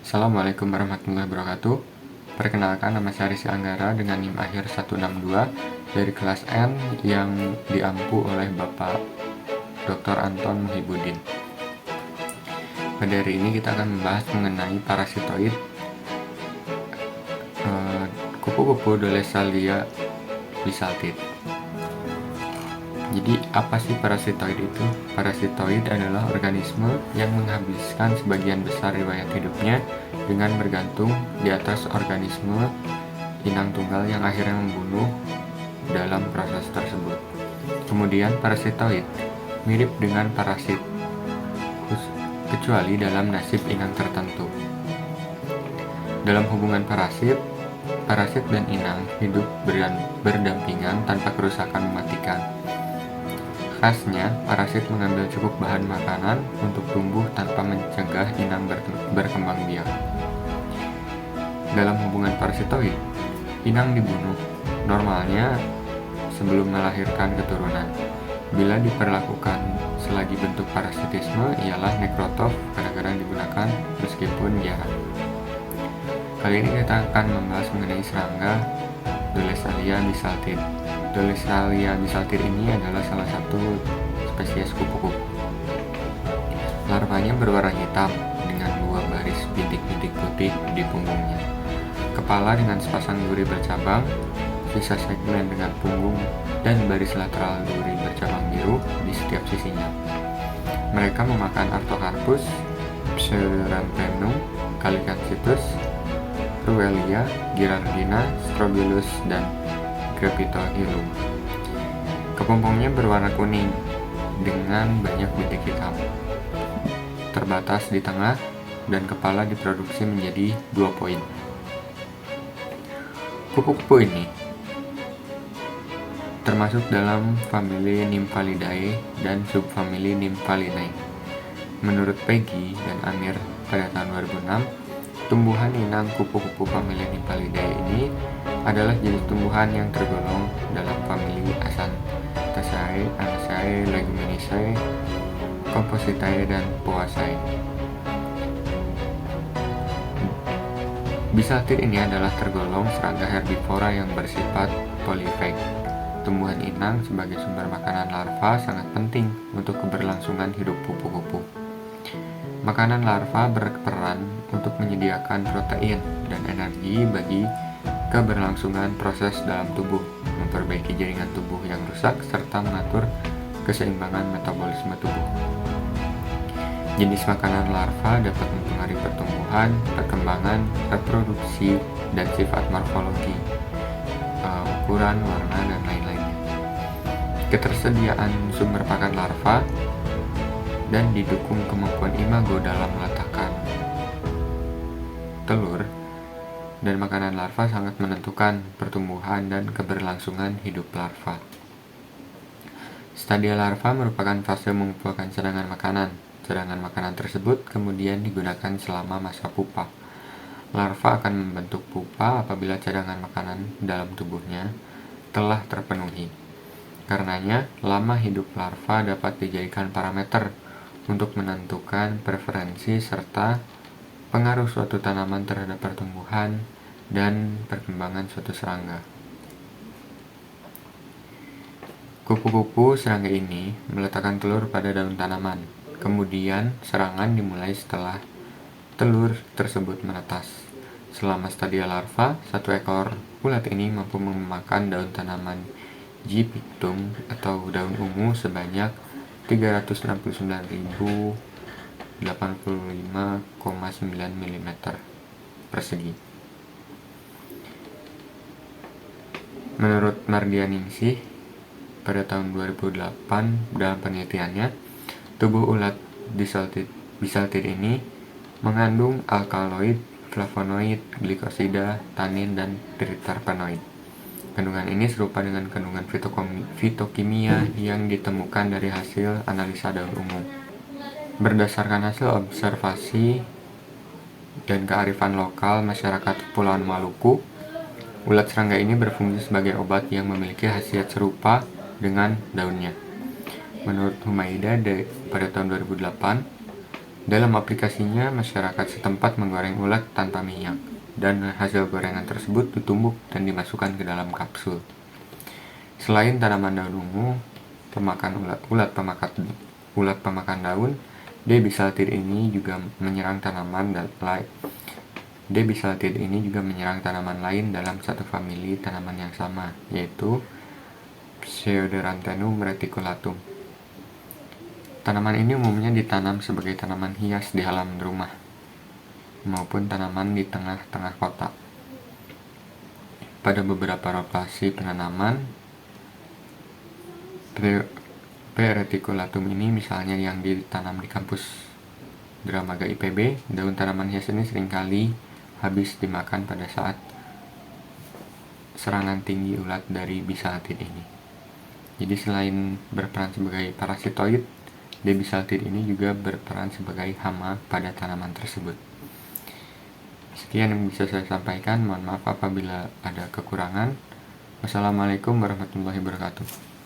Assalamualaikum warahmatullahi wabarakatuh. Perkenalkan, nama saya Rizky Anggara dengan NIM akhir 162 dari kelas N yang diampu oleh Bapak Dr. Anton Muhibudin. Pada hari ini kita akan membahas mengenai parasitoid kupu-kupu Dolichalia bisaltid. Jadi apa sih parasitoid itu? Parasitoid adalah organisme yang menghabiskan sebagian besar riwayat hidupnya dengan bergantung di atas organisme inang tunggal yang akhirnya membunuh dalam proses tersebut. Kemudian parasitoid mirip dengan parasit, kecuali dalam nasib inang tertentu. Dalam hubungan parasit dan inang hidup berdampingan tanpa kerusakan mematikan. Khasnya, parasit mengambil cukup bahan makanan untuk tumbuh tanpa mencegah inang berkembang biak. Dalam hubungan parasitoid, inang dibunuh normalnya sebelum melahirkan keturunan. Bila diperlakukan selagi bentuk parasitisme ialah nekrotof, kadang-kadang digunakan meskipun jarang. Kali ini kita akan membahas mengenai serangga Dolichalia bisaltid. Dolichalia bisaltid ini adalah salah satu spesies kupu-kupu. Larvanya berwarna hitam dengan 2 baris bintik-bintik putih di punggungnya. Kepala dengan sepasang duri bercabang, sisa segmen dengan punggung dan baris lateral duri bercabang biru di setiap sisinya. Mereka memakan Artocarpus, Pseuranthemum, Calicanthus, Ruellia, Girardina, Strobilus, dan Grapitohyllum. Kepompongnya berwarna kuning dengan banyak bintik hitam, terbatas di tengah, dan kepala diproduksi menjadi 2 poin. Kupu-kupu ini termasuk dalam famili Nymphalidae dan subfamili Nymphalidae. Menurut Peggy dan Amir pada tahun 2006, tumbuhan inang kupu-kupu famili Nymphalidae ini adalah jenis tumbuhan yang tergolong dalam famili Acanthaceae, Anaceae, Leguminosae, Compositae, dan Poaceae. Bisaltid ini adalah tergolong serangga herbivora yang bersifat polyphag. Tumbuhan inang sebagai sumber makanan larva sangat penting untuk keberlangsungan hidup kupu-kupu. Makanan larva berperan untuk menyediakan protein dan energi bagi keberlangsungan proses dalam tubuh, memperbaiki jaringan tubuh yang rusak, serta mengatur keseimbangan metabolisme tubuh. Jenis makanan larva dapat mempengaruhi pertumbuhan, perkembangan, reproduksi, dan sifat morfologi, ukuran, warna, dan lain-lainnya. Ketersediaan sumber pakan larva dan didukung kemampuan imago dalam meletakkan telur dan makanan larva sangat menentukan pertumbuhan dan keberlangsungan hidup larva. Stadia larva merupakan fase mengumpulkan cadangan makanan. Cadangan makanan tersebut kemudian digunakan selama masa pupa. Larva akan membentuk pupa apabila cadangan makanan dalam tubuhnya telah terpenuhi. Karenanya, lama hidup larva dapat dijadikan parameter untuk menentukan preferensi serta pengaruh suatu tanaman terhadap pertumbuhan dan perkembangan suatu serangga. Kupu-kupu serangga ini meletakkan telur pada daun tanaman. Kemudian, serangan dimulai setelah telur tersebut menetas. Selama stadia larva, satu ekor ulat ini mampu memakan daun tanaman G. pictum atau daun ungu sebanyak 369.085,9 mm persegi. Menurut Mardianingsih pada tahun 2008 dalam penelitiannya, tubuh ulat bisaltid ini mengandung alkaloid, flavonoid, glikosida, tanin, dan triterpenoid. Kandungan ini serupa dengan kandungan fitokimia yang ditemukan dari hasil analisa daun ungu. Berdasarkan hasil observasi dan kearifan lokal masyarakat Kepulauan Maluku, ulat serangga ini berfungsi sebagai obat yang memiliki khasiat serupa dengan daunnya. Menurut Humaida pada tahun 2008, Dalam aplikasinya, masyarakat setempat menggoreng ulat tanpa minyak, dan hasil gorengan tersebut ditumbuk dan dimasukkan ke dalam kapsul. Selain tanaman daun ungu, ulat pemakan daun, Debisaltid ini juga menyerang tanaman lain dalam satu famili tanaman yang sama, yaitu Pseudoranthemum reticulatum. Tanaman ini umumnya ditanam sebagai tanaman hias di halaman rumah maupun tanaman di tengah-tengah kota. Pada beberapa lokasi penanaman P. reticulatum ini, misalnya yang ditanam di kampus Dramaga IPB, daun tanaman hias ini seringkali habis dimakan pada saat serangan tinggi ulat dari Bisaltid ini. Jadi selain berperan sebagai parasitoid, Debisaltid ini juga berperan sebagai hama pada tanaman tersebut. Sekian yang bisa saya sampaikan. Mohon maaf apabila ada kekurangan. Wassalamualaikum warahmatullahi wabarakatuh.